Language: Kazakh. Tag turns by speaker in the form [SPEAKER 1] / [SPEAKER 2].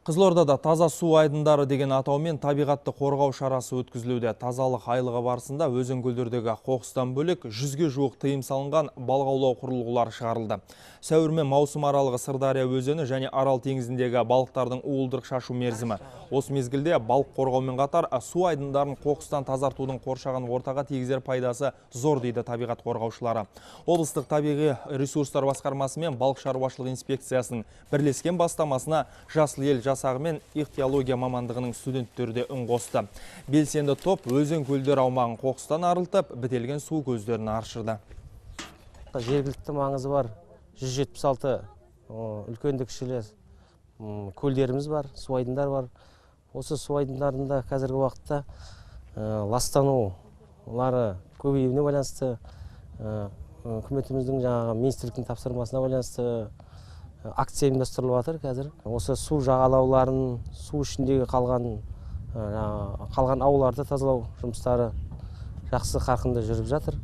[SPEAKER 1] Қызылордада таза су айдындары деген атаумен табиғатты қорғау шарасы өткізілуде. Тазалық айлығы барысында өзен-көлдердегі қоқыстан бөлек 100-ге жуық тыйым салынған балық аулау құрылғылары шығарылды. Сәуір мен маусым аралығы Сырдария өзені және Арал теңізіндегі балықтардың уылдырық шашу мерзімі. Осы мезгілде балық қорғаумен қатар су айдындарын қоқыстан тазартудың қоршаған ортаға тигізер пайдасы зор дейді табиғат қорғаушылары. Облыстық табиғи ресурстар басқармасы мен балық шаруашылығы инспекциясының бірлескен бастамасына Жасыл ел жасағы мен ихтиология мамандығының студенттері де үн қосты. Белсенді топ өзен көлдер аумағын қоқыстан арылтып, бітелген су көздерін аршырды.
[SPEAKER 2] Жергілікті маңызы бар 176 үлкенді кішілі көлдеріміз бар, су айдындар бар. Осы су айдындарында қазіргі уақытта ластанулары көбеюіне байланысты, үкіметіміздің министрліктің тапсырмасына байланысты акция ұйымдастырылып жатыр қазір. Осы су жағалауларын, су ішіндегі қалған ауларды тазалау жұмыстары жақсы қарқынды жүріп жатыр.